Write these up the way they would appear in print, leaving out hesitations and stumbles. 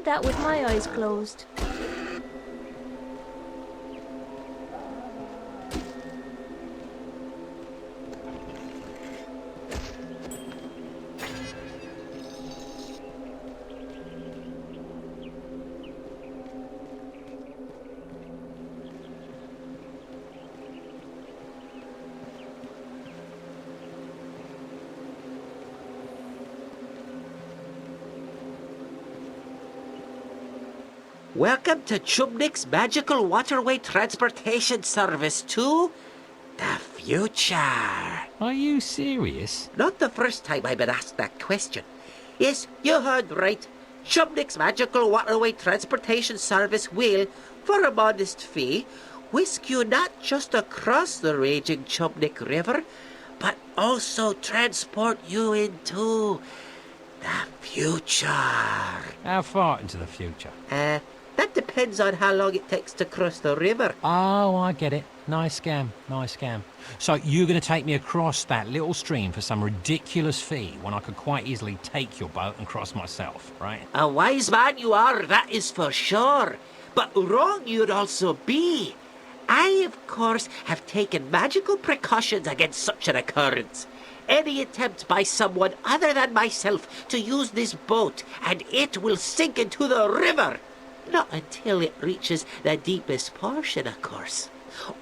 that with my eyes closed. Welcome to Chubnik's Magical Waterway Transportation Service to the future. Are you serious? Not the first time I've been asked that question. Yes, you heard right. Chubnik's Magical Waterway Transportation Service will, for a modest fee, whisk you not just across the raging Chubnik River, but also transport you into the future. How far into the future? That depends on how long it takes to cross the river. Oh, I get it. Nice scam, nice scam. So you're going to take me across that little stream for some ridiculous fee when I could quite easily take your boat and cross myself, right? A wise man you are, that is for sure. But wrong you'd also be. I, of course, have taken magical precautions against such an occurrence. Any attempt by someone other than myself to use this boat, and it will sink into the river. Not until it reaches the deepest portion, of course.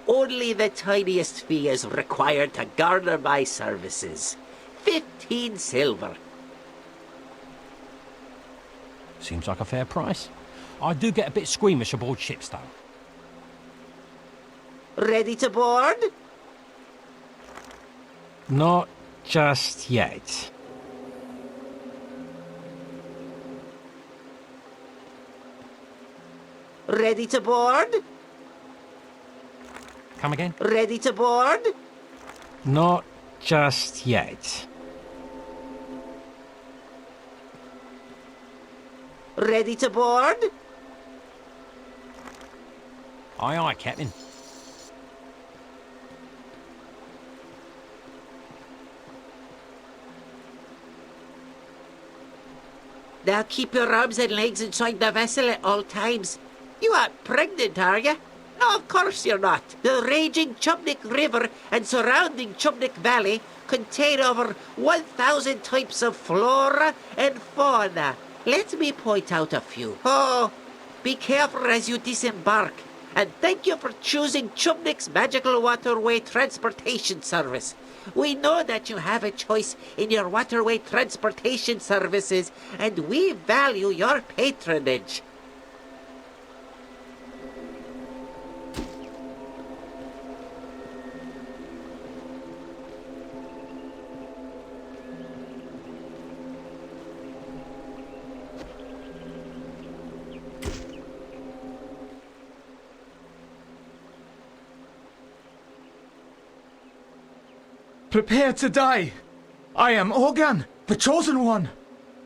Only the tiniest fee is required to garner my services. 15 silver. Seems like a fair price. I do get a bit squeamish aboard ships, though. Ready to board? Not just yet. Ready to board? Come again? Ready to board? Not just yet. Ready to board? Aye, aye, Captain. Now keep your arms and legs inside the vessel at all times. You aren't pregnant, are you? No, of course you're not. The raging Chubnik River and surrounding Chubnik Valley contain over 1,000 types of flora and fauna. Let me point out a few. Oh, be careful as you disembark. And thank you for choosing Chubnik's Magical Waterway Transportation Service. We know that you have a choice in your waterway transportation services, and we value your patronage. Prepare to die. I am Ogan, the Chosen One.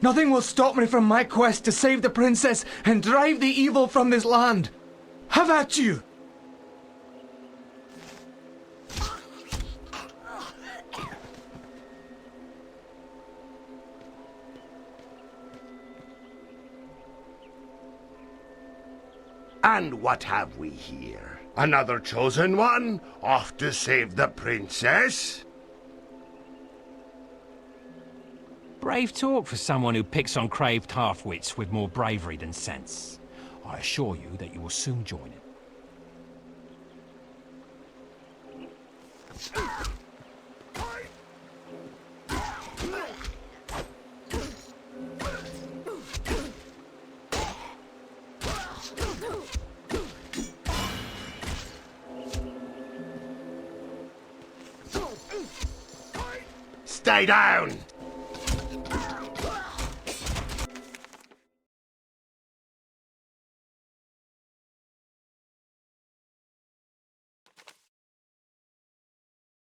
Nothing will stop me from my quest to save the princess and drive the evil from this land. Have at you! And what have we here? Another Chosen One, off to save the princess? Brave talk for someone who picks on craved half-wits with more bravery than sense. I assure you that you will soon join it. Stay down!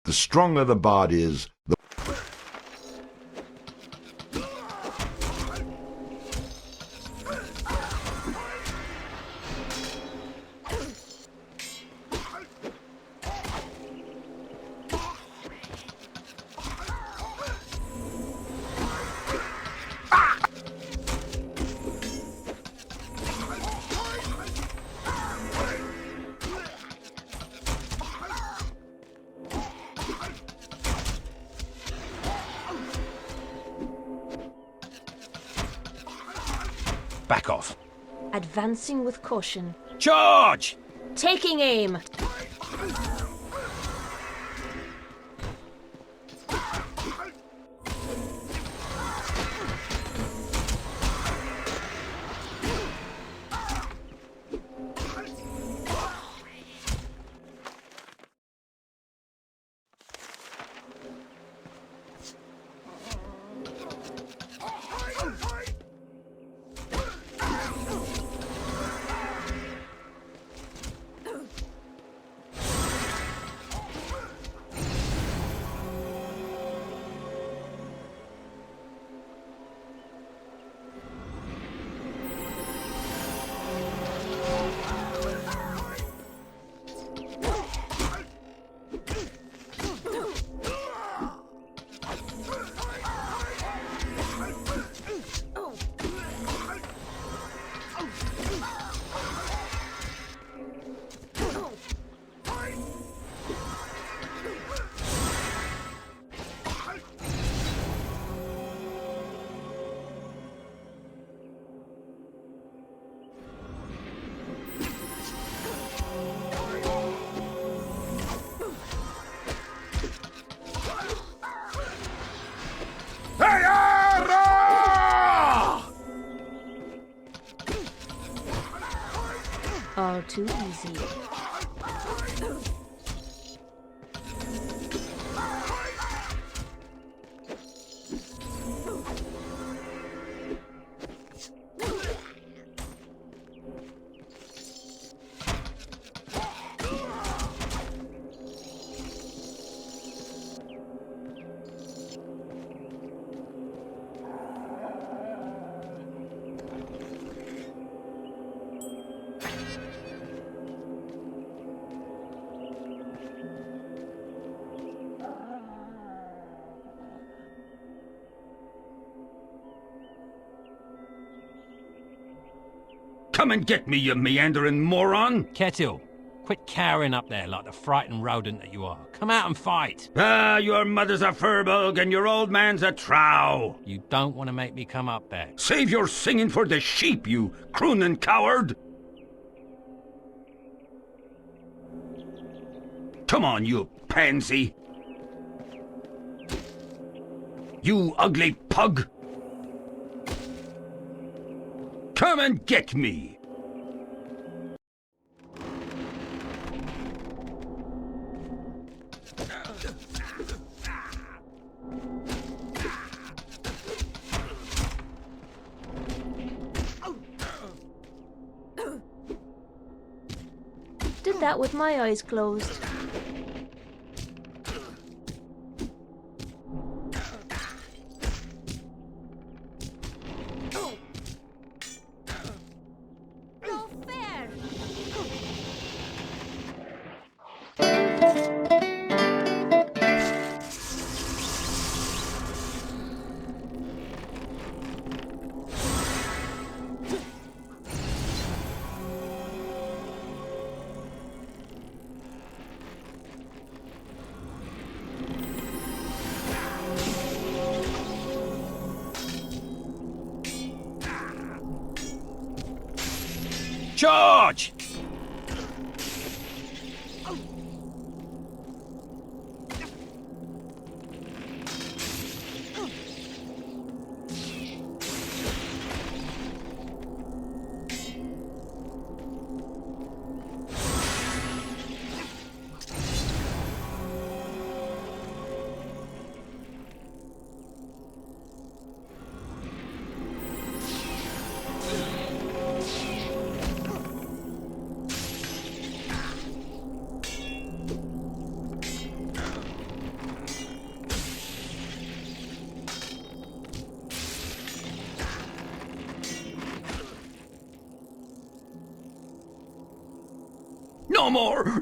The stronger the bard is, the back off. Advancing with caution. Charge! Taking aim. All too easy. Come and get me, you meandering moron! Ketill, quit cowering up there like the frightened rodent that you are. Come out and fight. Ah, your mother's a furbog and your old man's a trow. You don't want to make me come up there. Save your singing for the sheep, you crooning coward! Come on, you pansy! You ugly pug! Come and get me! Did that with my eyes closed. Charge!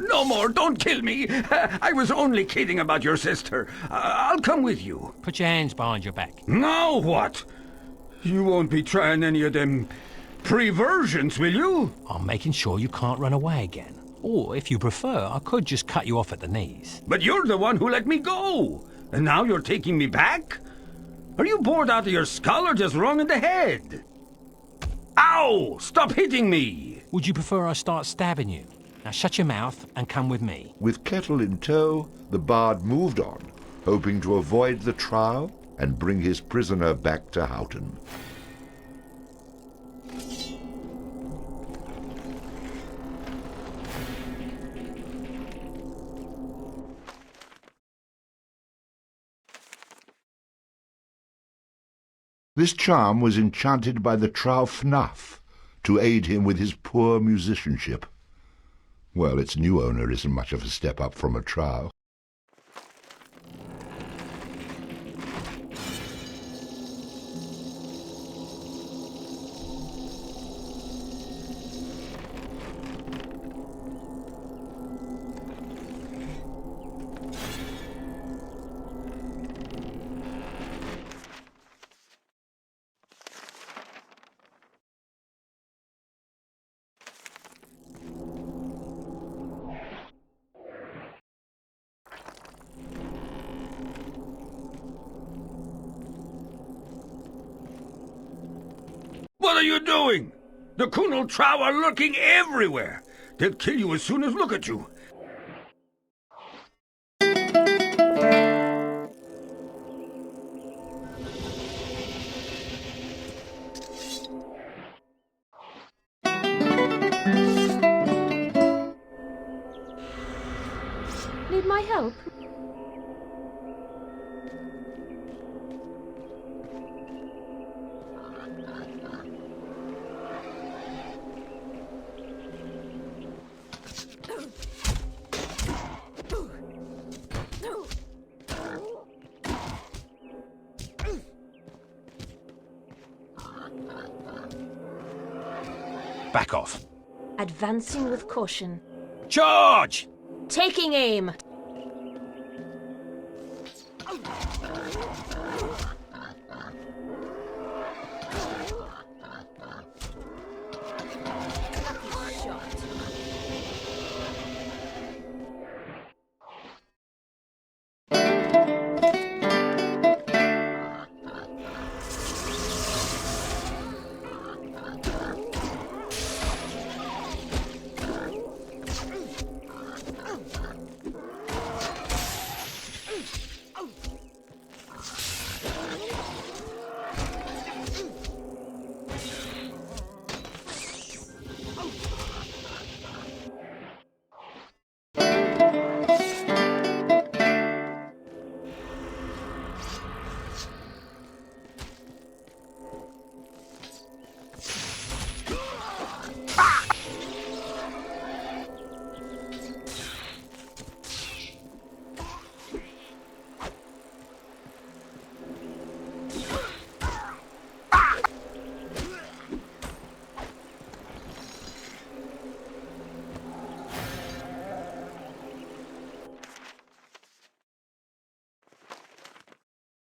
No more, don't kill me! I was only kidding about your sister. I'll come with you. Put your hands behind your back. Now what? You won't be trying any of them preversions, will you? I'm making sure you can't run away again. Or, if you prefer, I could just cut you off at the knees. But you're the one who let me go. And now you're taking me back? Are you bored out of your skull or just wrong in the head? Ow! Ow! Stop hitting me! Would you prefer I start stabbing you? Now shut your mouth and come with me. With Ketill in tow, the bard moved on, hoping to avoid the trial and bring his prisoner back to Houton. This charm was enchanted by the Trow Fnarf to aid him with his poor musicianship. Well, its new owner isn't much of a step up from a Trow. What are you doing? The Kunal Trow are lurking everywhere. They'll kill you as soon as look at you. Need my help? Back off. Advancing with caution. Charge! Taking aim.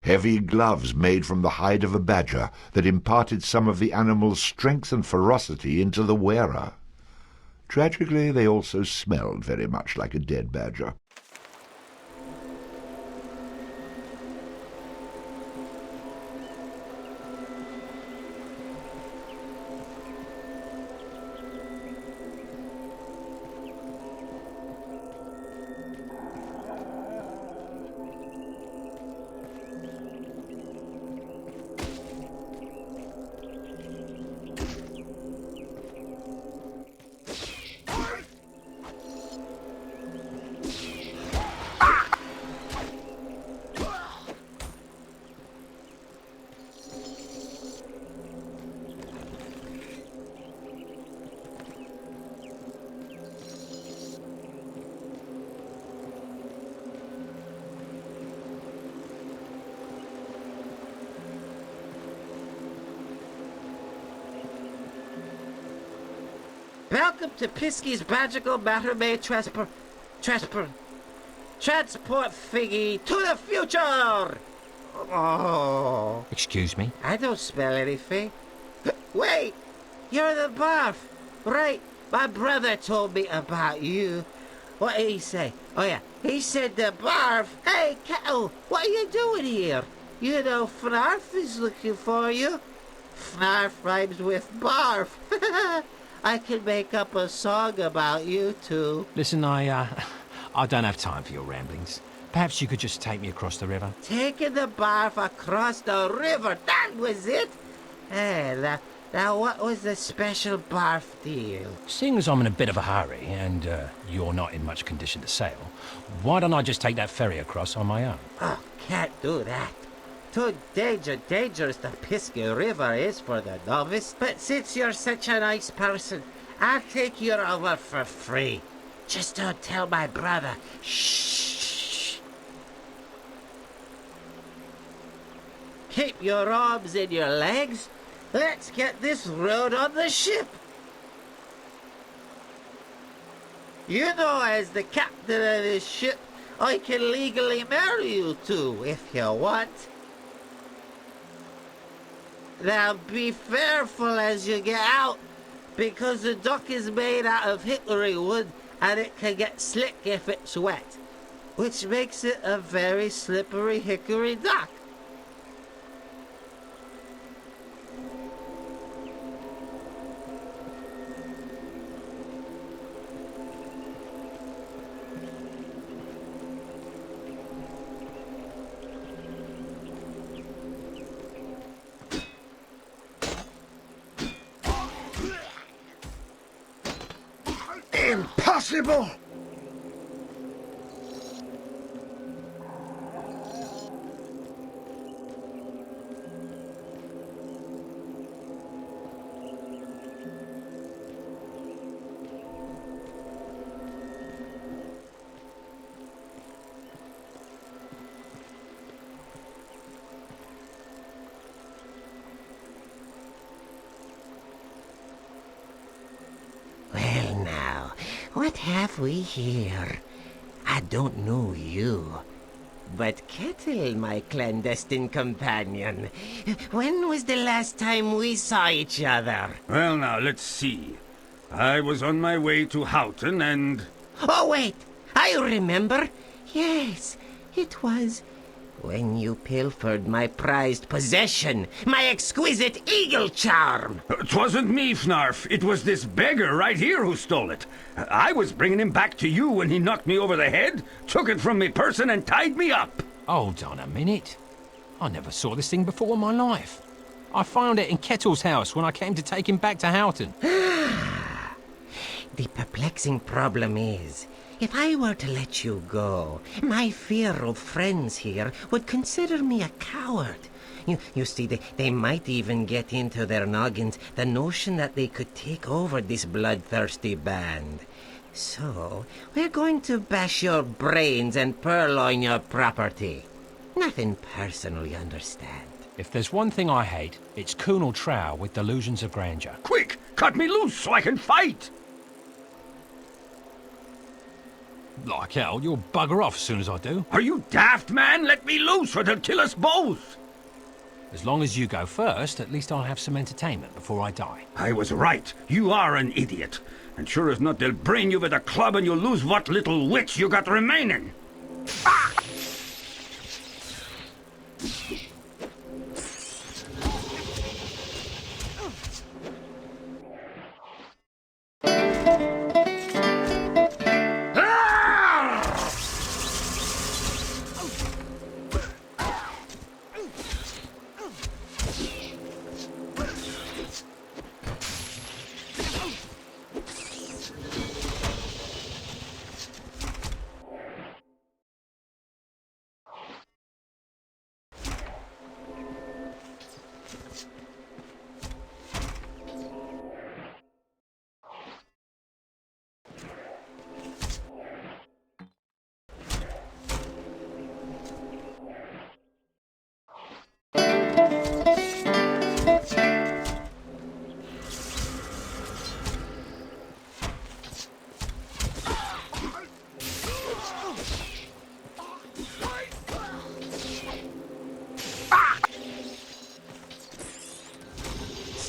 Heavy gloves made from the hide of a badger that imparted some of the animal's strength and ferocity into the wearer. Tragically, they also smelled very much like a dead badger. Welcome to Pisky's Magical Mattermay Transport Figgy to the future! Oh. Excuse me? I don't smell anything. Wait! You're the barf! Right, my brother told me about you. What did he say? Oh yeah, he said the barf. Hey, Ketill, what are you doing here? You know Fnarf is looking for you. Fnarf rhymes with barf. I could make up a song about you two. Listen, I don't have time for your ramblings. Perhaps you could just take me across the river. Taking the barf across the river, that was it? Now what was the special barf deal? Seeing as I'm in a bit of a hurry, and you're not in much condition to sail, why don't I just take that ferry across on my own? Oh, can't do that. Too dangerous the Pisky River is for the novice. But since you're such a nice person, I'll take you over for free. Just don't tell my brother. Shh. Keep your arms in your legs. Let's get this road on the ship. You know, as the captain of this ship, I can legally marry you two if you want. Now be careful as you get out, because the dock is made out of hickory wood and it can get slick if it's wet, which makes it a very slippery hickory dock. Impossible! Well now, what have we here? I don't know you, but Ketill, my clandestine companion. When was the last time we saw each other? Well, now, let's see. I was on my way to Houton and... Oh, wait! I remember! Yes, it was when you pilfered my prized possession, my exquisite eagle charm! 'Twasn't me, Fnarf. It was this beggar right here who stole it. I was bringing him back to you when he knocked me over the head, took it from me person and tied me up. Hold on a minute. I never saw this thing before in my life. I found it in Ketill's house when I came to take him back to Houton. The perplexing problem is, if I were to let you go, my feared friends here would consider me a coward. You see, they might even get into their noggins the notion that they could take over this bloodthirsty band. So, we're going to bash your brains and purloin your property. Nothing personal, you understand. If there's one thing I hate, it's Colonel Trow with delusions of grandeur. Quick, cut me loose so I can fight. Like hell, you'll bugger off as soon as I do. Are you daft, man? Let me loose or they'll kill us both. As long as you go first, at least I'll have some entertainment before I die. I was right. You are an idiot. And sure as not, they'll brain you with a club and you'll lose what little wits you got remaining. Ah!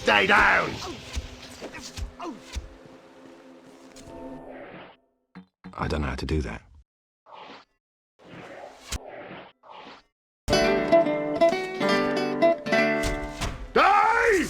Stay down! I don't know how to do that. Die!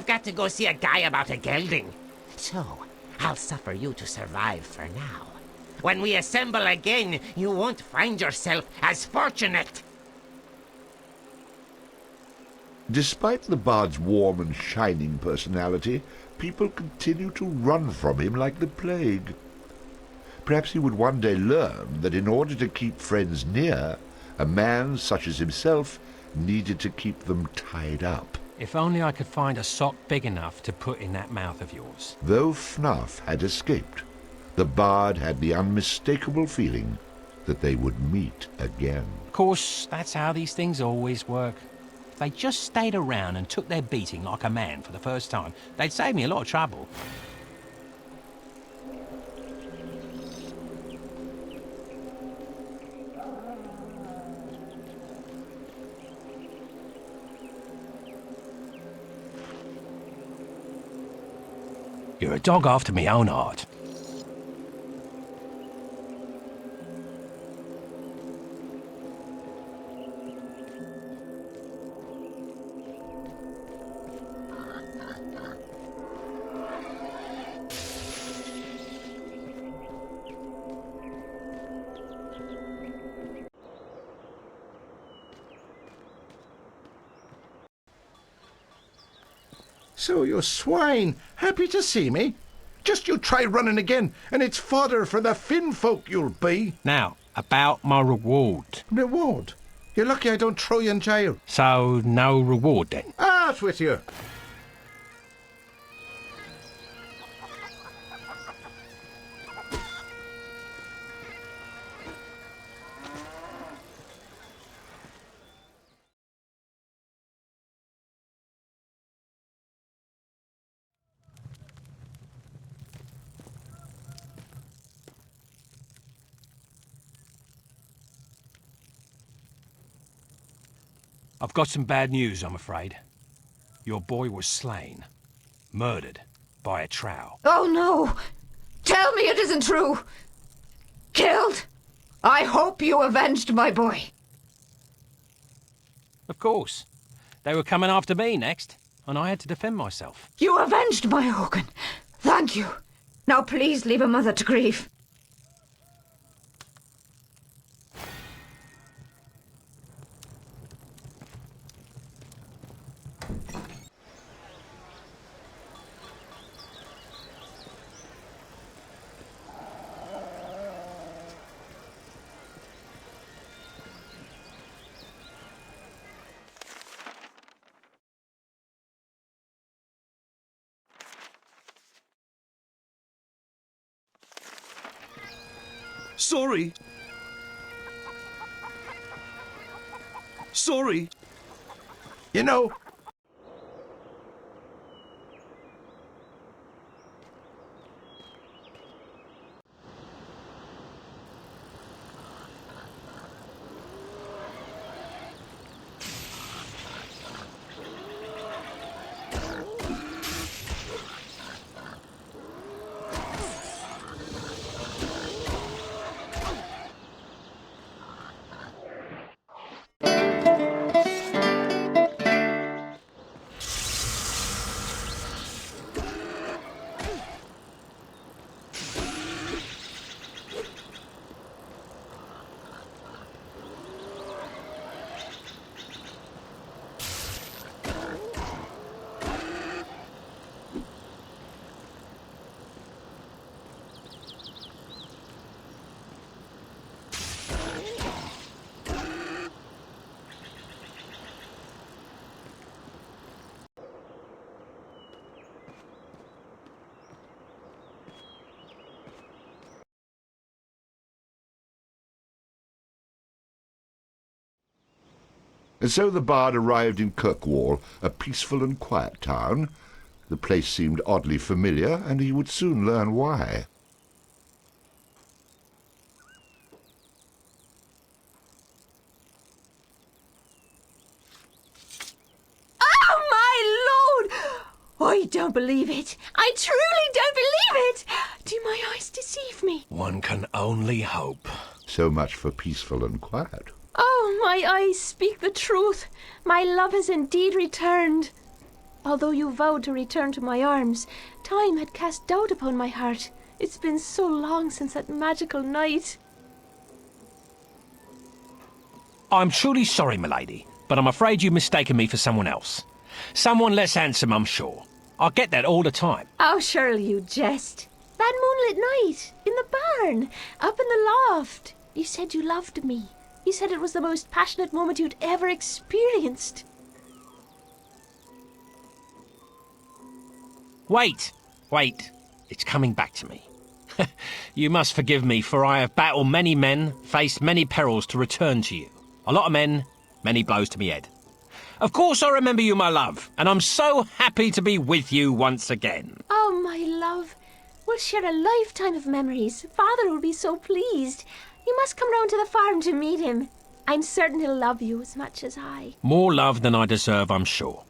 I've got to go see a guy about a gelding. So, I'll suffer you to survive for now. When we assemble again, you won't find yourself as fortunate. Despite the bard's warm and shining personality, people continue to run from him like the plague. Perhaps he would one day learn that in order to keep friends near, a man such as himself needed to keep them tied up. If only I could find a sock big enough to put in that mouth of yours. Though Fnarf had escaped, the bard had the unmistakable feeling that they would meet again. Of course, that's how these things always work. If they just stayed around and took their beating like a man for the first time, they'd save me a lot of trouble. You're a dog after me own heart. So you swine, happy to see me? Just you try running again, and it's fodder for the Finn folk you'll be. Now, about my reward. Reward? You're lucky I don't throw you in jail. So, no reward then? Out with you. I've got some bad news, I'm afraid. Your boy was slain. Murdered by a trow. Oh, no! Tell me it isn't true! Killed? I hope you avenged my boy. Of course. They were coming after me next, and I had to defend myself. You avenged my Ogan. Thank you. Now please leave a mother to grieve. Sorry. Sorry. You know, And so the bard arrived in Kirkwall, a peaceful and quiet town. The place seemed oddly familiar, and he would soon learn why. Oh, my lord! I don't believe it. I truly don't believe it. Do my eyes deceive me? One can only hope. So much for peaceful and quiet. Oh, my eyes speak the truth. My love has indeed returned. Although you vowed to return to my arms, time had cast doubt upon my heart. It's been so long since that magical night. I'm truly sorry, milady, but I'm afraid you've mistaken me for someone else. Someone less handsome, I'm sure. I get that all the time. Oh, surely you jest. That moonlit night, in the barn, up in the loft. You said you loved me. You said it was the most passionate moment you'd ever experienced. Wait. It's coming back to me. You must forgive me, for I have battled many men, faced many perils to return to you. A lot of men, many blows to me head. Of course I remember you, my love, and I'm so happy to be with you once again. Oh, my love. We'll share a lifetime of memories. Father will be so pleased. You must come round to the farm to meet him. I'm certain he'll love you as much as I. More love than I deserve, I'm sure.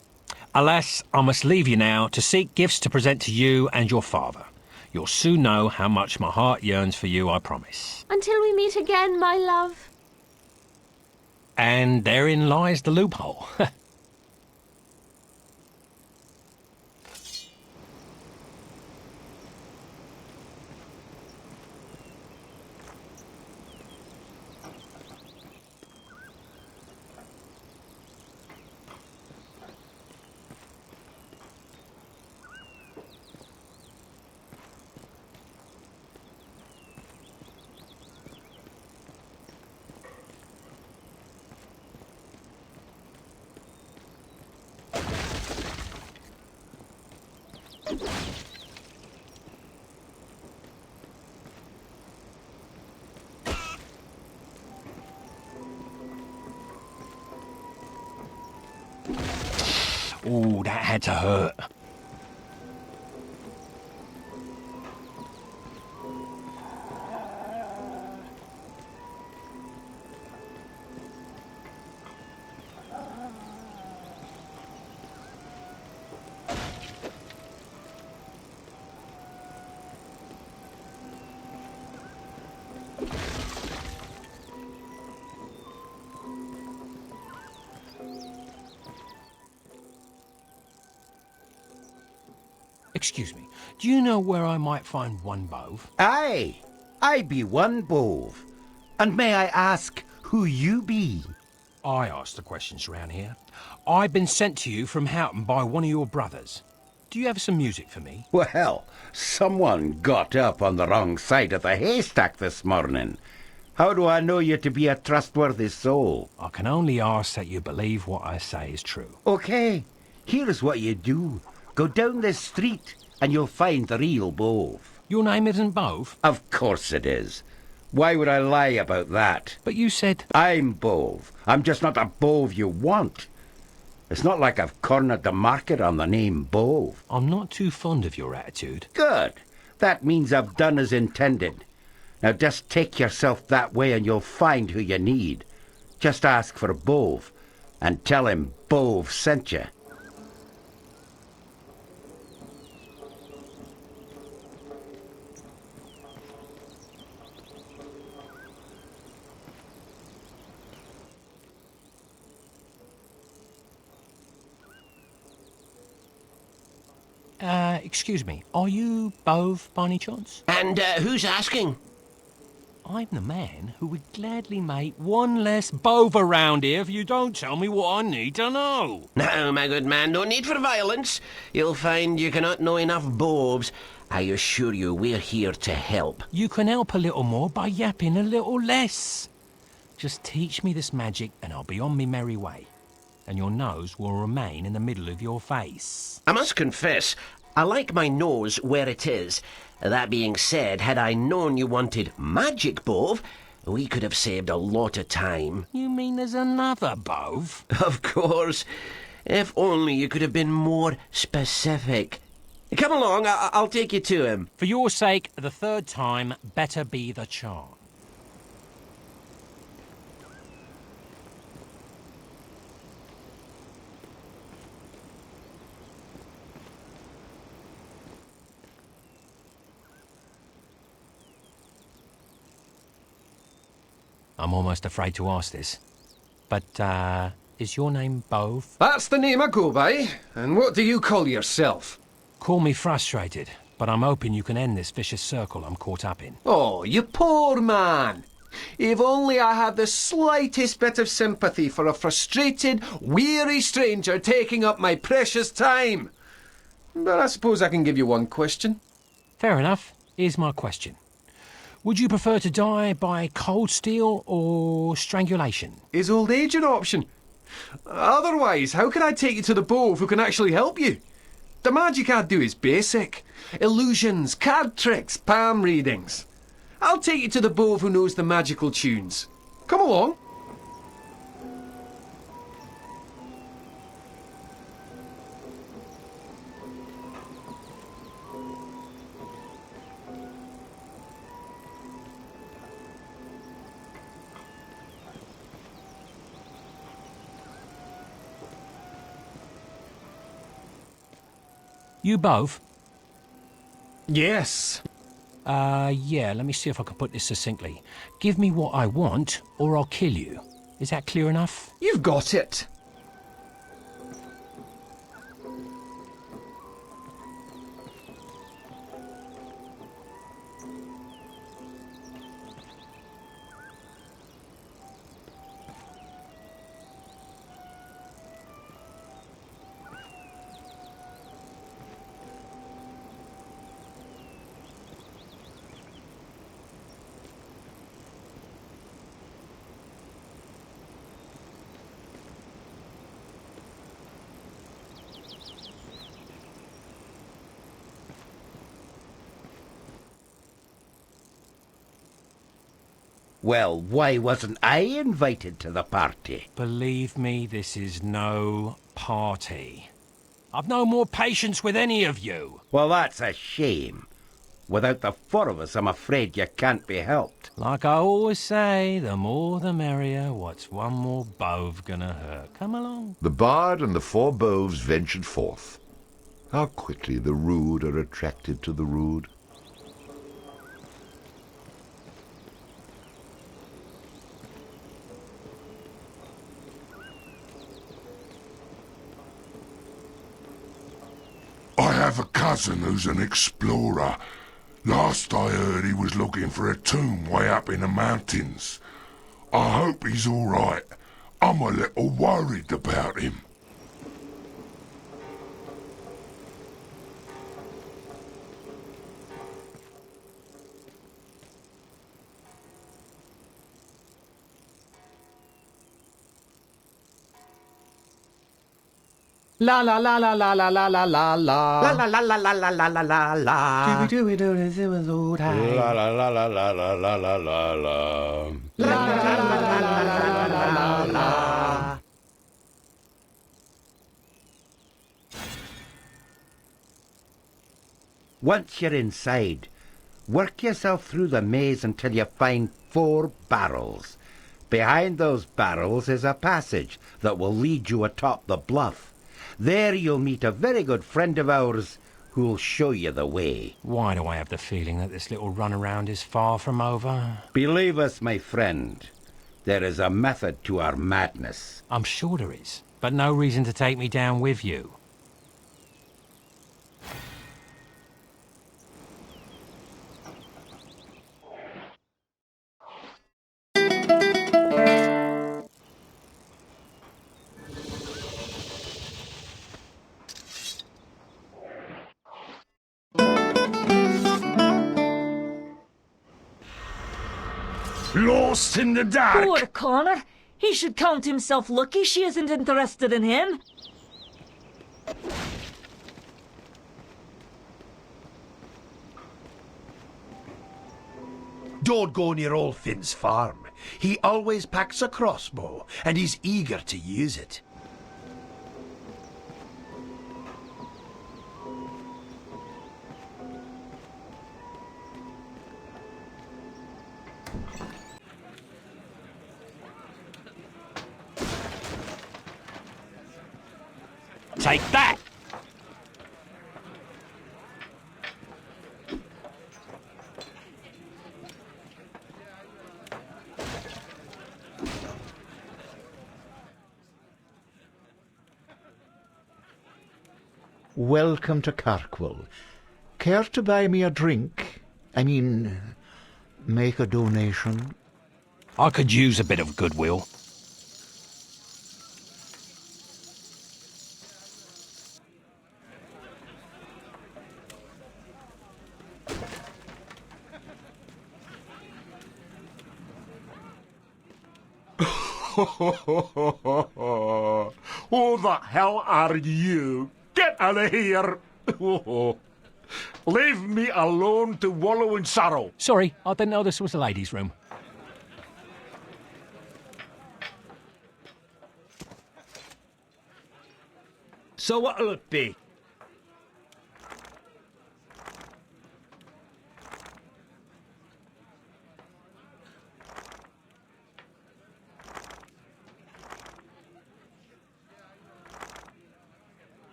Alas, I must leave you now to seek gifts to present to you and your father. You'll soon know how much my heart yearns for you, I promise. Until we meet again, my love. And therein lies the loophole. Ooh, that had to hurt. Excuse me, do you know where I might find one bove? Aye, I be one bove. And may I ask who you be? I ask the questions round here. I've been sent to you from Houton by one of your brothers. Do you have some music for me? Well, someone got up on the wrong side of the haystack this morning. How do I know you to be a trustworthy soul? I can only ask that you believe what I say is true. Okay, here's what you do. Go down this street and you'll find the real Bove. Your name isn't Bove? Of course it is. Why would I lie about that? But you said... I'm Bove. I'm just not the Bove you want. It's not like I've cornered the market on the name Bove. I'm not too fond of your attitude. Good. That means I've done as intended. Now just take yourself that way and you'll find who you need. Just ask for Bove and tell him Bove sent you. Excuse me, are you Bove by any chance? And who's asking? I'm the man who would gladly make one less Bove around here if you don't tell me what I need to know. No, my good man, no need for violence. You'll find you cannot know enough Bobs. I assure you, we're here to help. You can help a little more by yapping a little less. Just teach me this magic and I'll be on me merry way. And your nose will remain in the middle of your face. I must confess, I like my nose where it is. That being said, had I known you wanted magic Bove, we could have saved a lot of time. You mean there's another Bove? Of course. If only you could have been more specific. Come along, I'll take you to him. For your sake, the third time better be the charm. I'm almost afraid to ask this, but is your name Bove? That's the name I go by. And what do you call yourself? Call me frustrated, but I'm hoping you can end this vicious circle I'm caught up in. Oh, you poor man. If only I had the slightest bit of sympathy for a frustrated, weary stranger taking up my precious time. But I suppose I can give you one question. Fair enough. Here's my question. Would you prefer to die by cold steel or strangulation? Is old age an option? Otherwise, how can I take you to the Bove who can actually help you? The magic I do is basic. Illusions, card tricks, palm readings. I'll take you to the Bove who knows the magical tunes. Come along. You both? Yes. Yeah, let me see if I can put this succinctly. Give me what I want, or I'll kill you. Is that clear enough? You've got it. Well, why wasn't I invited to the party? Believe me, this is no party. I've no more patience with any of you. Well, that's a shame. Without the four of us, I'm afraid you can't be helped. Like I always say, the more the merrier. What's one more Bove gonna hurt? Come along. The bard and the four Boves ventured forth. How quickly the rude are attracted to the rude. I have a cousin who's an explorer. Last I heard he was looking for a tomb way up in the mountains. I hope he's all right. I'm a little worried about him. La la la la la la la la la la. La la la la la la la la la la. La la la la la la la la la la. La la la la la la la la. Once you're inside, work yourself through the maze until you find 4 barrels. Behind those barrels is a passage that will lead you atop the bluff. There you'll meet a very good friend of ours who'll show you the way. Why do I have the feeling that this little runaround is far from over? Believe us, my friend, there is a method to our madness. I'm sure there is, but no reason to take me down with you. Lost in the dark. Poor Connor. He should count himself lucky she isn't interested in him. Don't go near old Finn's farm. He always packs a crossbow, and he's eager to use it. Take that! welcome to Kirkwall. Care to buy me a drink? I mean, make a donation? I could use a bit of goodwill. Who the hell are you? Get out of here! Leave me alone to wallow in sorrow. Sorry, I didn't know this was a ladies' room. So what'll it be?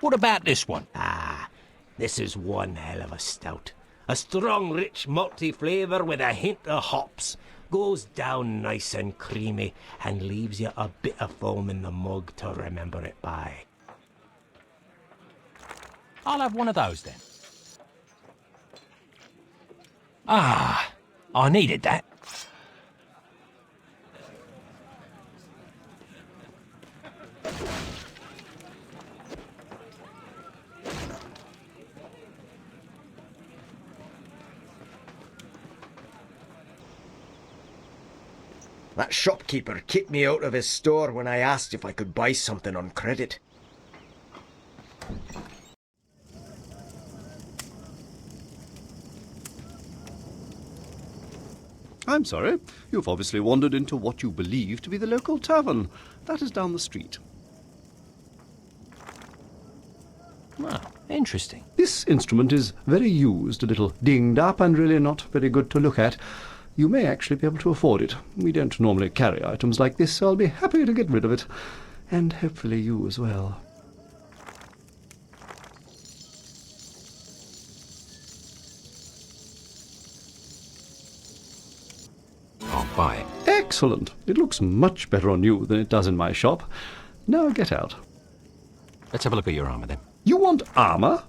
What about this one? Ah, this is one hell of a stout. A strong, rich, malty flavour with a hint of hops. Goes down nice and creamy and leaves you a bit of foam in the mug to remember it by. I'll have one of those then. Ah, I needed that. That shopkeeper kicked me out of his store when I asked if I could buy something on credit. I'm sorry. You've obviously wandered into what you believe to be the local tavern. That is down the street. Well, interesting. This instrument is very used, a little dinged up and really not very good to look at. You may actually be able to afford it. We don't normally carry items like this, so I'll be happy to get rid of it. And hopefully you as well. I'll buy it. Excellent. It looks much better on you than it does in my shop. Now get out. Let's have a look at your armour then. You want armour?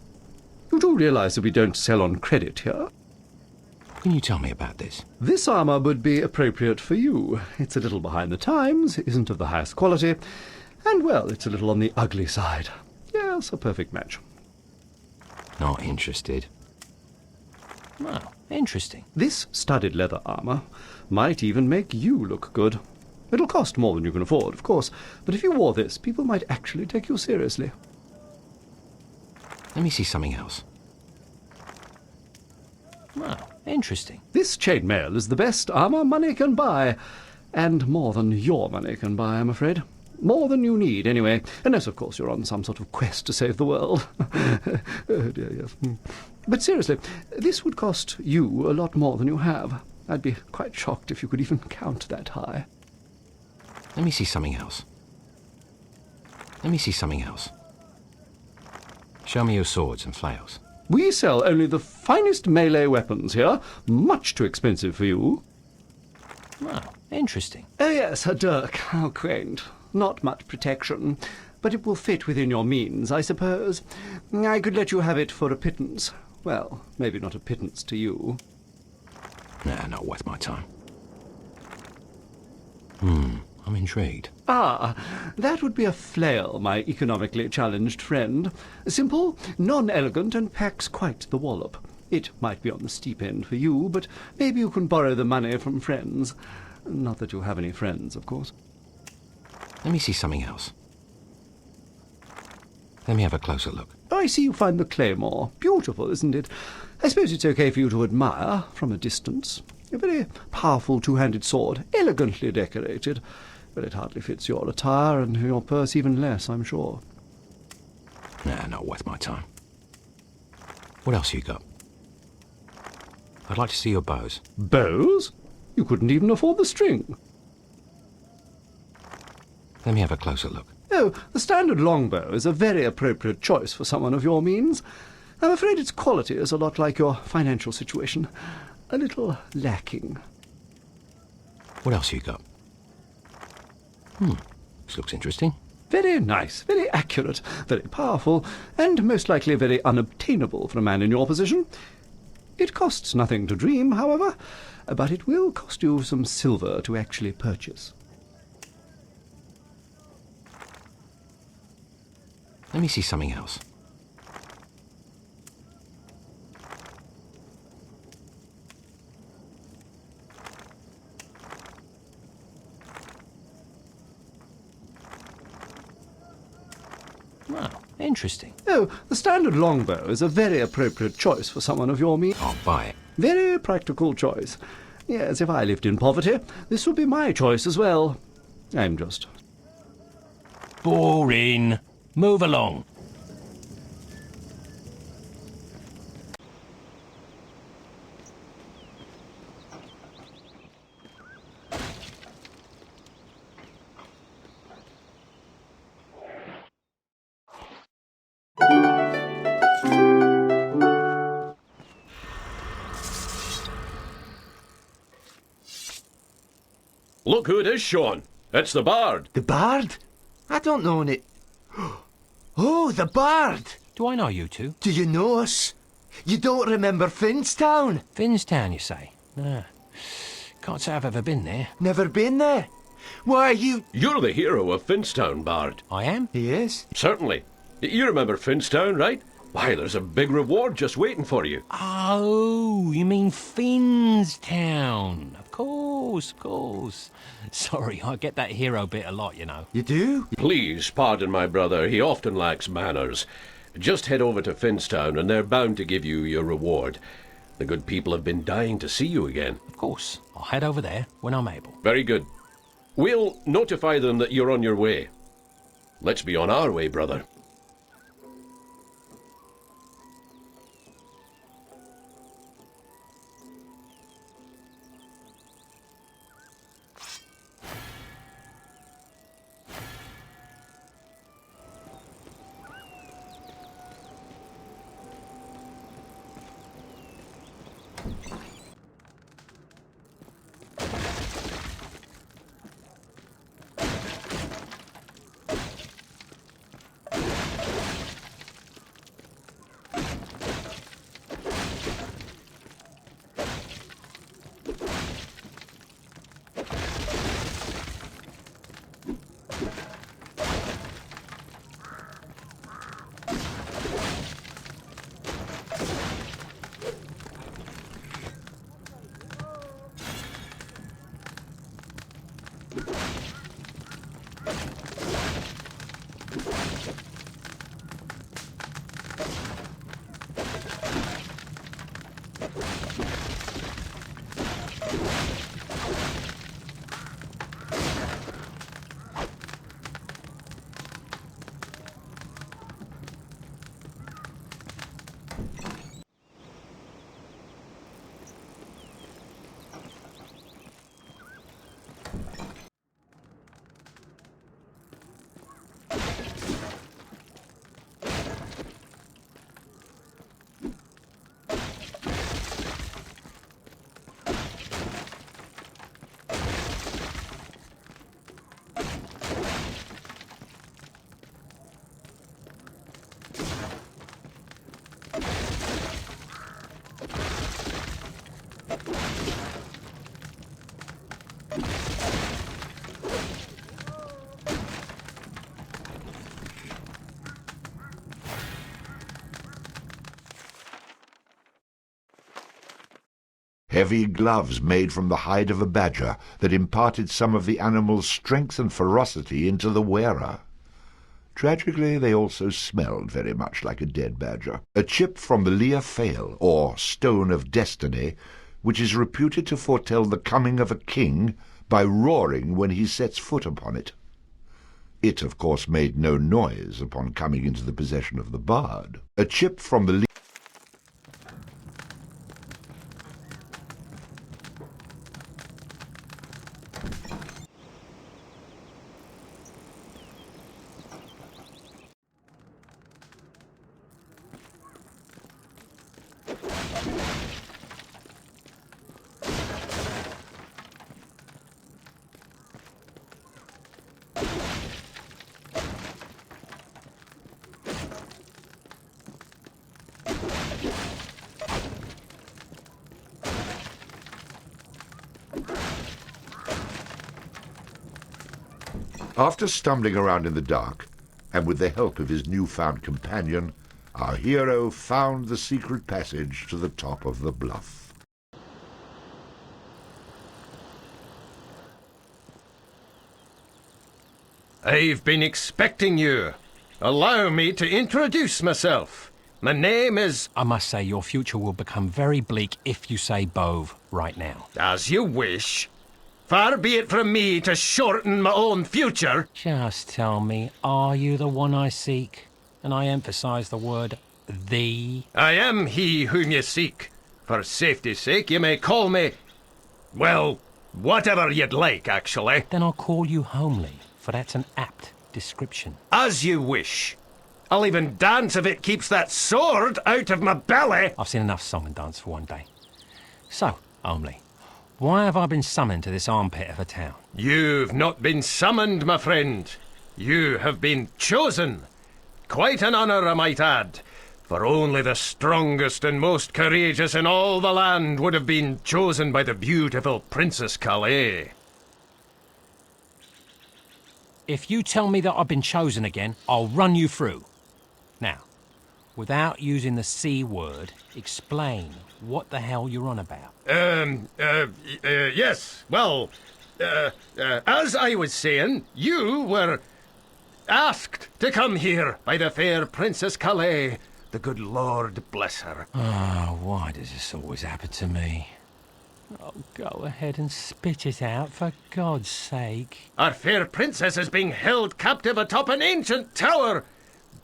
You do realise that we don't sell on credit here? Can you tell me about this? This armour would be appropriate for you. It's a little behind the times, isn't of the highest quality, and, well, it's a little on the ugly side. Yes, a perfect match. Not interested. Well, interesting. This studded leather armour might even make you look good. It'll cost more than you can afford, of course, but if you wore this, people might actually take you seriously. Let me see something else. Well, interesting. This chainmail is the best armour money can buy. And more than your money can buy, I'm afraid. More than you need, anyway. Unless, of course, you're on some sort of quest to save the world. Oh, dear, yes. But seriously, this would cost you a lot more than you have. I'd be quite shocked if you could even count that high. Let me see something else. Let me see something else. Show me your swords and flails. We sell only the finest melee weapons here. Much too expensive for you. Well, interesting. Oh, yes, a dirk. How quaint. Not much protection, but it will fit within your means, I suppose. I could let you have it for a pittance. Well, maybe not a pittance to you. Nah, not worth my time. I'm intrigued. Ah, that would be a flail, my economically challenged friend. Simple, non-elegant, and packs quite the wallop. It might be on the steep end for you, but maybe you can borrow the money from friends. Not that you have any friends, of course. Let me see something else. Let me have a closer look. Oh, I see you find the claymore. Beautiful, isn't it? I suppose it's okay for you to admire from a distance. A very powerful two-handed sword, elegantly decorated. But it hardly fits your attire, and your purse even less, I'm sure. Nah, not worth my time. What else you got? I'd like to see your bows. Bows? You couldn't even afford the string. Let me have a closer look. Oh, the standard longbow is a very appropriate choice for someone of your means. I'm afraid its quality is a lot like your financial situation. A little lacking. What else you got? This looks interesting. Very nice, very accurate, very powerful, and most likely very unobtainable for a man in your position. It costs nothing to dream, however, but it will cost you some silver to actually purchase. Let me see something else. Wow, interesting. Oh, the standard longbow is a very appropriate choice for someone of your means. I'll buy it. Very practical choice. Yes, if I lived in poverty, this would be my choice as well. I'm just... Boring. Move along. Look who it is, Sean. It's the Bard. The Bard? I don't know it. Oh, the Bard! Do I know you two? Do you know us? You don't remember Finstown? Finstown, you say? Nah. Can't say I've ever been there. Never been there? Why, You're the hero of Finstown, Bard. I am? He is? Certainly. You remember Finstown, right? Why, there's a big reward just waiting for you. Oh, you mean Finstown. Of course. Sorry, I get that hero bit a lot, you know. You do? Please pardon my brother. He often lacks manners. Just head over to Finstown and they're bound to give you your reward. The good people have been dying to see you again. Of course. I'll head over there when I'm able. Very good. We'll notify them that you're on your way. Let's be on our way, brother. Heavy gloves made from the hide of a badger that imparted some of the animal's strength and ferocity into the wearer. Tragically, they also smelled very much like a dead badger. A chip from the Lear Fail, or Stone of Destiny, which is reputed to foretell the coming of a king by roaring when he sets foot upon it. It, of course, made no noise upon coming into the possession of the bard. A chip from the After stumbling around in the dark, and with the help of his newfound companion, our hero found the secret passage to the top of the bluff. I've been expecting you. Allow me to introduce myself. My name is... I must say, your future will become very bleak if you say Bove right now. As you wish. Far be it from me to shorten my own future. Just tell me, are you the one I seek? And I emphasize the word thee. I am he whom you seek. For safety's sake, you may call me... well, whatever you'd like, actually. Then I'll call you Homely, for that's an apt description. As you wish. I'll even dance if it keeps that sword out of my belly. I've seen enough song and dance for one day. So, Homely, why have I been summoned to this armpit of a town? You've not been summoned, my friend. You have been chosen. Quite an honour, I might add. For only the strongest and most courageous in all the land would have been chosen by the beautiful Princess Caleigh. If you tell me that I've been chosen again, I'll run you through. Now, without using the C word, explain what the hell you're on about. Yes, well, as I was saying, you were asked to come here by the fair Princess Caleigh. The good Lord bless her. Oh, why does this always happen to me? Oh, go ahead and spit it out, for God's sake. Our fair princess is being held captive atop an ancient tower.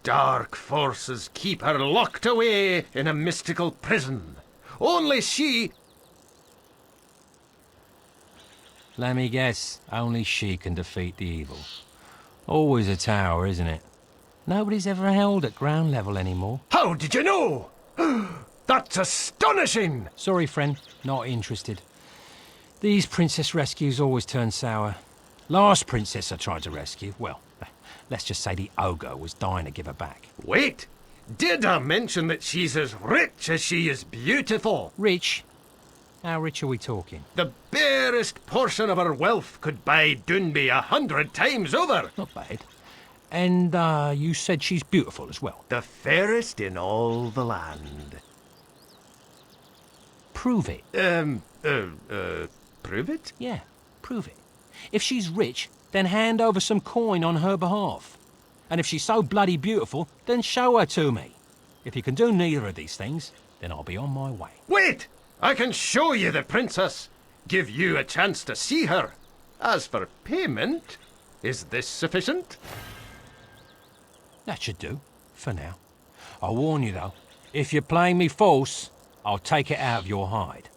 Dark forces keep her locked away in a mystical prison. Only she... Let me guess, only she can defeat the evil. Always a tower, isn't it? Nobody's ever held at ground level anymore. How did you know? That's astonishing! Sorry, friend, not interested. These princess rescues always turn sour. Last princess I tried to rescue, well, let's just say the ogre was dying to give her back. Wait! Did I mention that she's as rich as she is beautiful? Rich? How rich are we talking? The barest portion of her wealth could buy Doonby 100 times over. Not bad. And, you said she's beautiful as well? The fairest in all the land. Prove it. Prove it? Yeah, prove it. If she's rich, then hand over some coin on her behalf. And if she's so bloody beautiful, then show her to me. If you can do neither of these things, then I'll be on my way. Wait! I can show you the princess. Give you a chance to see her. As for payment, is this sufficient? That should do, for now. I'll warn you, though. If you're playing me false, I'll take it out of your hide.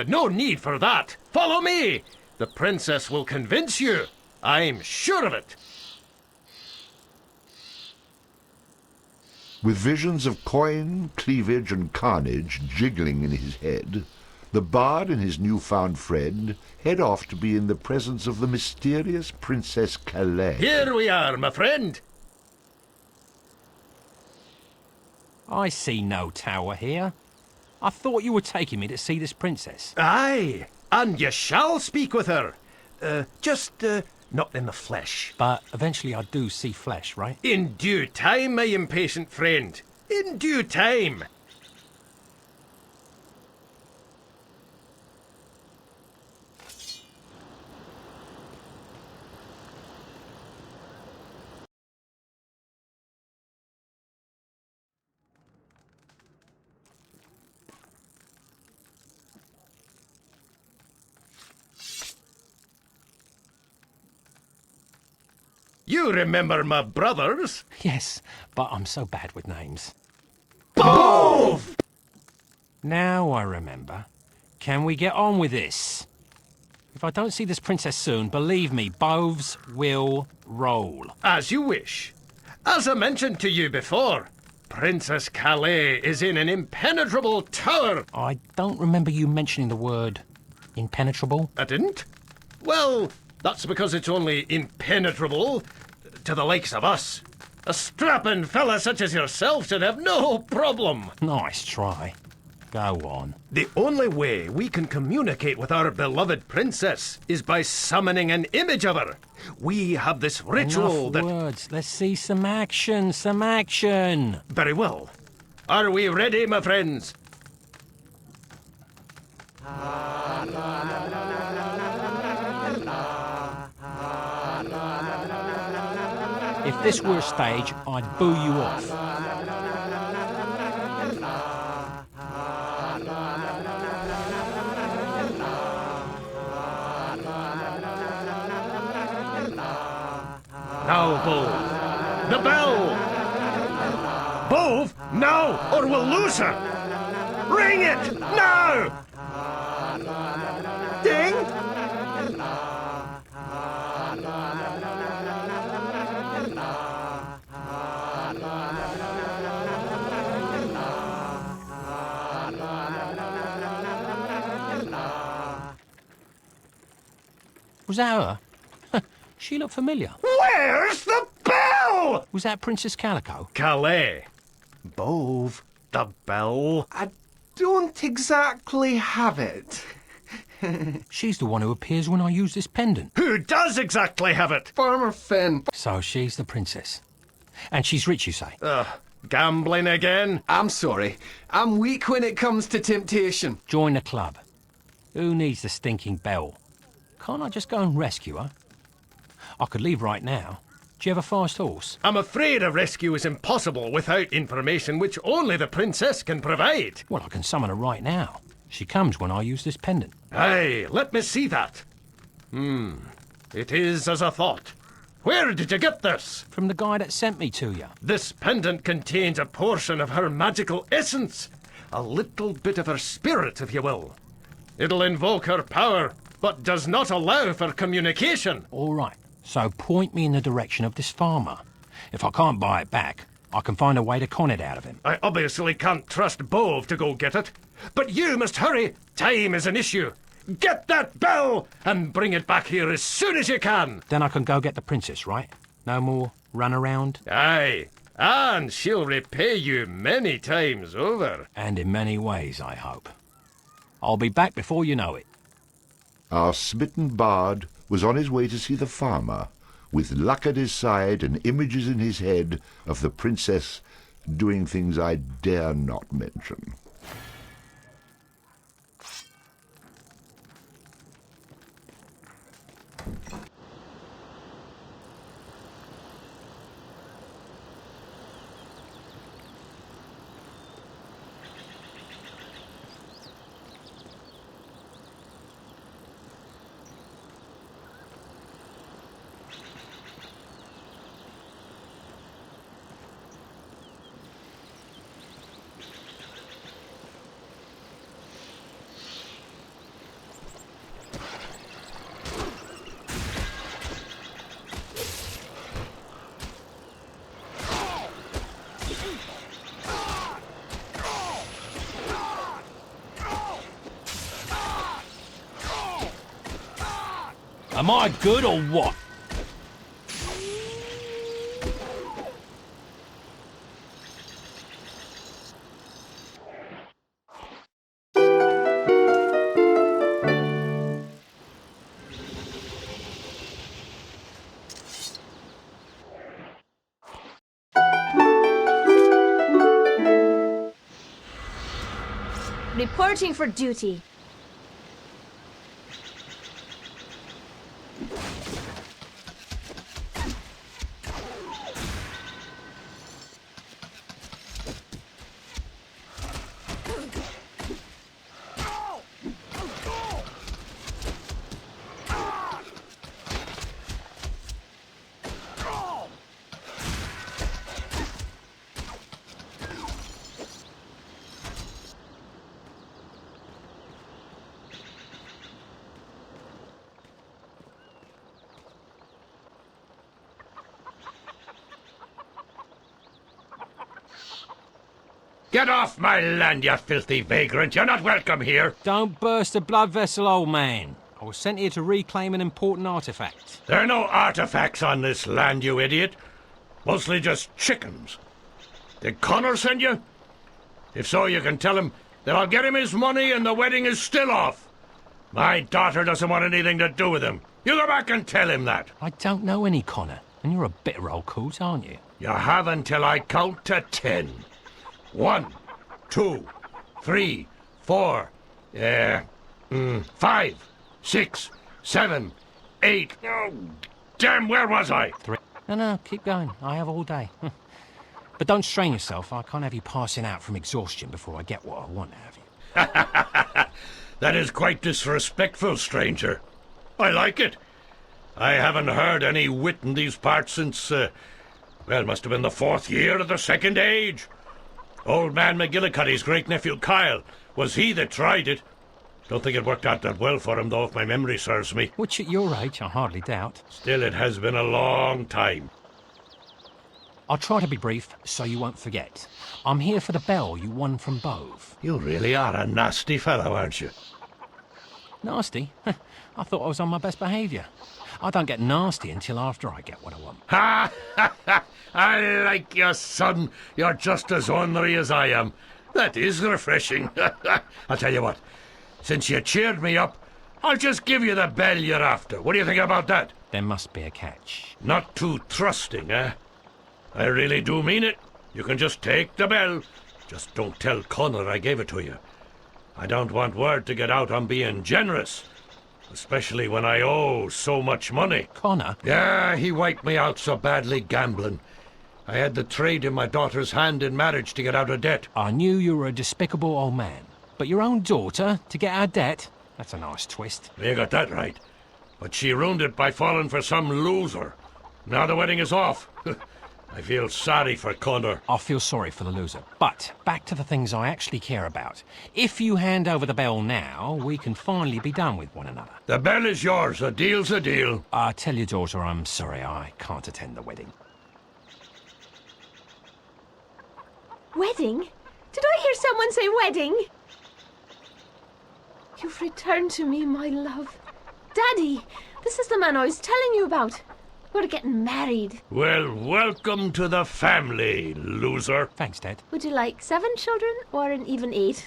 No need for that. Follow me. The princess will convince you. I'm sure of it. With visions of coin, cleavage, and carnage jiggling in his head, the bard and his newfound friend head off to be in the presence of the mysterious Princess Caleigh. Here we are, my friend. I see no tower here. I thought you were taking me to see this princess. Aye, and you shall speak with her. Just not in the flesh. But eventually I do see flesh, right? In due time, my impatient friend. In due time. You remember my brothers? Yes, but I'm so bad with names. Bove! Now I remember. Can we get on with this? If I don't see this princess soon, believe me, Boves will roll. As you wish. As I mentioned to you before, Princess Caleigh is in an impenetrable tower. I don't remember you mentioning the word impenetrable. I didn't? Well, that's because it's only impenetrable to the likes of us. A strapping fella such as yourself should have no problem. Nice try. Go on. The only way we can communicate with our beloved princess is by summoning an image of her. We have this ritual Enough that... words. Let's see some action, some action. Very well. Are we ready, my friends? If this were a stage, I'd boo you off. Now, Bove. The bell! Bove, now, or we'll lose her! Ring it, now! Ding! Was that her? She looked familiar. Where's the bell? Was that Princess Caleigh? Caleigh. Bove, the bell. I don't exactly have it. She's the one who appears when I use this pendant. Who does exactly have it? Farmer Finn. So she's the princess. And she's rich, you say? Gambling again? I'm sorry. I'm weak when it comes to temptation. Join the club. Who needs the stinking bell? Can't I just go and rescue her? I could leave right now. Do you have a fast horse? I'm afraid a rescue is impossible without information which only the princess can provide. Well, I can summon her right now. She comes when I use this pendant. Aye, let me see that. It is as I thought. Where did you get this? From the guy that sent me to you. This pendant contains a portion of her magical essence. A little bit of her spirit, if you will. It'll invoke her power, but does not allow for communication. All right. So point me in the direction of this farmer. If I can't buy it back, I can find a way to con it out of him. I obviously can't trust Bove to go get it. But you must hurry. Time is an issue. Get that bell and bring it back here as soon as you can. Then I can go get the princess, right? No more run around? Aye. And she'll repay you many times over. And in many ways, I hope. I'll be back before you know it. Our smitten bard was on his way to see the farmer, with luck at his side and images in his head of the princess doing things I dare not mention. Am I good or what? Reporting for duty. Get off my land, you filthy vagrant! You're not welcome here! Don't burst a blood vessel, old man. I was sent here to reclaim an important artifact. There are no artifacts on this land, you idiot! Mostly just chickens. Did Connor send you? If so, you can tell him that I'll get him his money and the wedding is still off. My daughter doesn't want anything to do with him. You go back and tell him that. I don't know any Connor, and you're a bitter old coot, aren't you? You have until I count to 10. 1, 2, 3, 4, 5, 6, 7, 8. Oh, damn, where was I? 3. No, keep going. I have all day. But don't strain yourself. I can't have you passing out from exhaustion before I get what I want out of you. That is quite disrespectful, stranger. I like it. I haven't heard any wit in these parts since, must have been the 4th year of the Second Age. Old man McGillicuddy's great-nephew Kyle, was he that tried it. Don't think it worked out that well for him, though, if my memory serves me. Which, at your age, I hardly doubt. Still, it has been a long time. I'll try to be brief, so you won't forget. I'm here for the bell you won from Bove. You really are a nasty fellow, aren't you? Nasty? I thought I was on my best behaviour. I don't get nasty until after I get what I want. Ha! I like you, son. You're just as ornery as I am. That is refreshing. I'll tell you what. Since you cheered me up, I'll just give you the bell you're after. What do you think about that? There must be a catch. Not too trusting, eh? I really do mean it. You can just take the bell. Just don't tell Connor I gave it to you. I don't want word to get out I'm being generous. Especially when I owe so much money. Connor? Yeah, he wiped me out so badly gambling. I had the trade in my daughter's hand in marriage to get out of debt. I knew you were a despicable old man. But your own daughter, to get out of debt? That's a nice twist. You got that right. But she ruined it by falling for some loser. Now the wedding is off. I feel sorry for Connor. I feel sorry for the loser. But back to the things I actually care about. If you hand over the bell now, we can finally be done with one another. The bell is yours. A deal's a deal. Tell your daughter I'm sorry I can't attend the wedding. Wedding? Did I hear someone say wedding? You've returned to me, my love. Daddy, this is the man I was telling you about. We're getting married. Well, welcome to the family, loser. Thanks, Dad. Would you like 7 children or an even 8?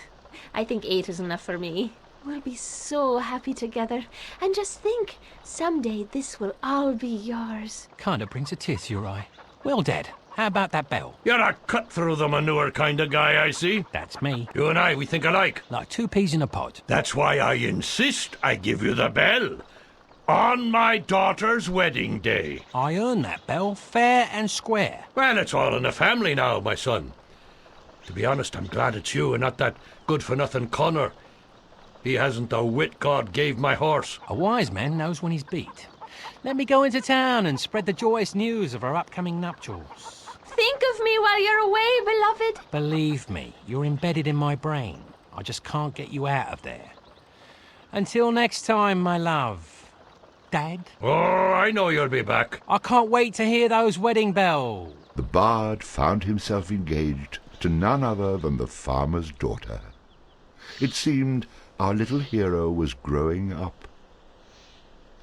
I think 8 is enough for me. We'll be so happy together. And just think, someday this will all be yours. Kinda brings a tear to your eye. Well, Dad, how about that bell? You're a cut-through-the-manure kind of guy, I see. That's me. You and I, we think alike. Like 2 peas in a pod. That's why I insist I give you the bell. On my daughter's wedding day. I earned that bell fair and square. Well, it's all in the family now, my son. To be honest, I'm glad it's you and not that good-for-nothing Connor. He hasn't the wit God gave my horse. A wise man knows when he's beat. Let me go into town and spread the joyous news of our upcoming nuptials. Think of me while you're away, beloved. Believe me, you're embedded in my brain. I just can't get you out of there. Until next time, my love. Dad? Oh, I know you'll be back. I can't wait to hear those wedding bells. The bard found himself engaged to none other than the farmer's daughter. It seemed our little hero was growing up.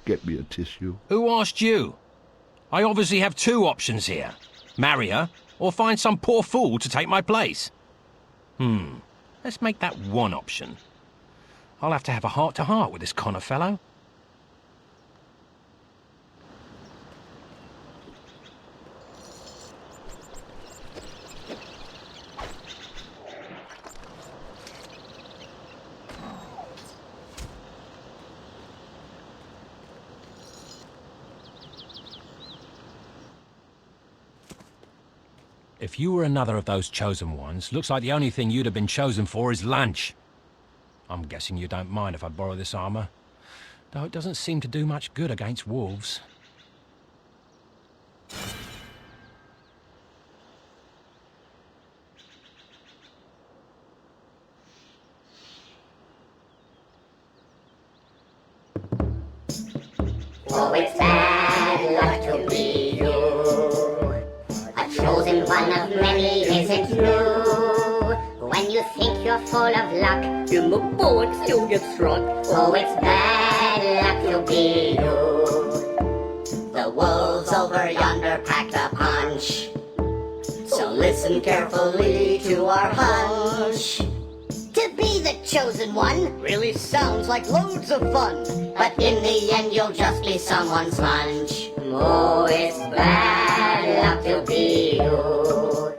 Get me a tissue. Who asked you? I obviously have 2 options here. Marry her, or find some poor fool to take my place. Let's make that one option. I'll have to have a heart-to-heart with this Connor fellow. If you were another of those chosen ones, looks like the only thing you'd have been chosen for is lunch. I'm guessing you don't mind if I borrow this armor, though it doesn't seem to do much good against wolves. Oh, it's bad luck to be you. A chosen one of many isn't true. When you think you're full of luck, in the bullocks you'll get struck. Oh, it's bad luck to be you. The wolves over yonder packed a punch. listen carefully to our hunch. To be the chosen one really sounds like loads of fun, but in the end you'll just be someone's lunch. Oh, it's bad luck to be you.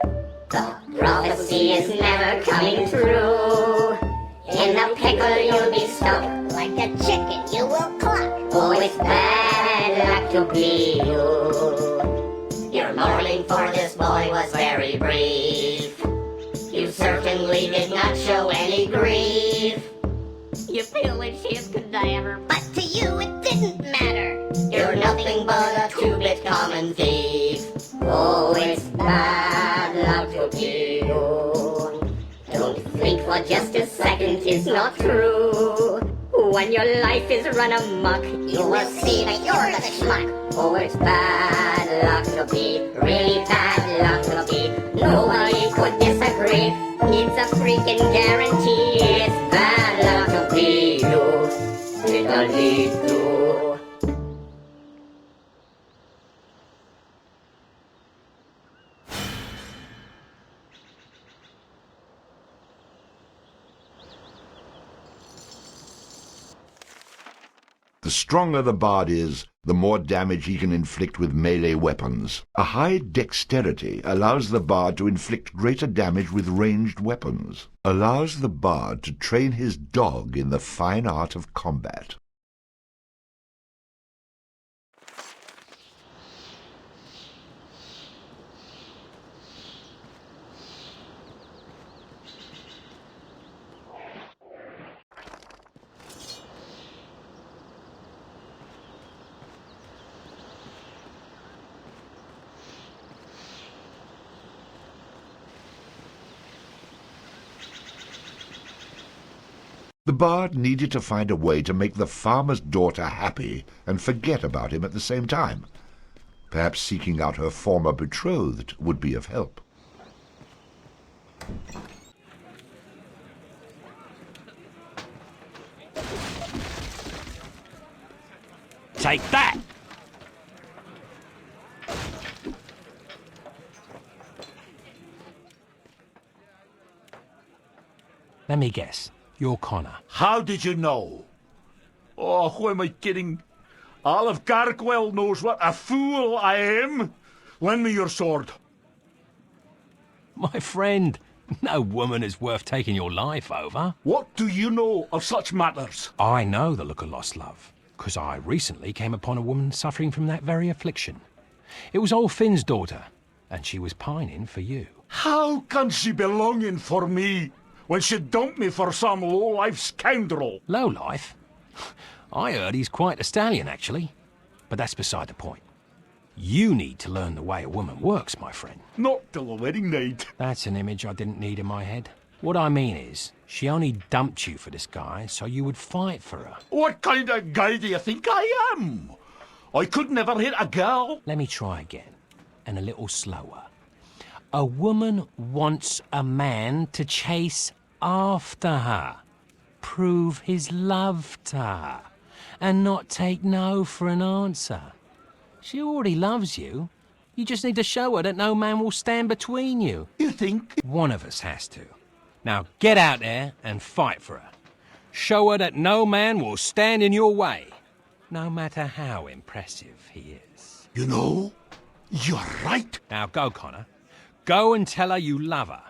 The prophecy is never coming true. In the pickle you'll be stuck, like a chicken you will cluck. Oh, it's bad luck to be you. Your mourning for this boy was very brief. You certainly did not show any grief. You feel like she is cadaver, but to you it didn't matter. You're nothing but a two-bit common thief. Oh, it's bad luck to be you. Don't think for just a second it's not true. When your life is run amok, you will see that you're the schmuck. Oh, it's bad luck to be, really bad luck to be. Nobody could disagree. It's a freaking guarantee. It's bad luck to be you. It'll lead to. The stronger the bard is, the more damage he can inflict with melee weapons. A high dexterity allows the bard to inflict greater damage with ranged weapons, allows the bard to train his dog in the fine art of combat. The bard needed to find a way to make the farmer's daughter happy and forget about him at the same time. Perhaps seeking out her former betrothed would be of help. Take that! Let me guess. You're Connor. How did you know? Oh, who am I kidding? All of Kirkwall knows what a fool I am. Lend me your sword. My friend, no woman is worth taking your life over. What do you know of such matters? I know the look of lost love, because I recently came upon a woman suffering from that very affliction. It was old Finn's daughter, and she was pining for you. How can she be longing for me when she dumped me for some low-life scoundrel? Low-life? I heard he's quite a stallion, actually. But that's beside the point. You need to learn the way a woman works, my friend. Not till the wedding night. That's an image I didn't need in my head. What I mean is, she only dumped you for this guy so you would fight for her. What kind of guy do you think I am? I could never hit a girl. Let me try again, and a little slower. A woman wants a man to chase after her, prove his love to her, and not take no for an answer. She already loves you. You just need to show her that no man will stand between you. You think? One of us has to. Now get out there and fight for her. Show her that no man will stand in your way, no matter how impressive he is. You know, you're right. Now go, Connor. Go and tell her you love her.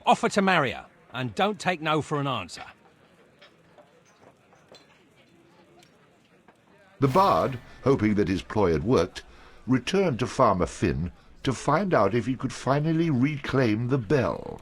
Offer to marry her, and don't take no for an answer. The bard, hoping that his ploy had worked, returned to Farmer Finn to find out if he could finally reclaim the bell.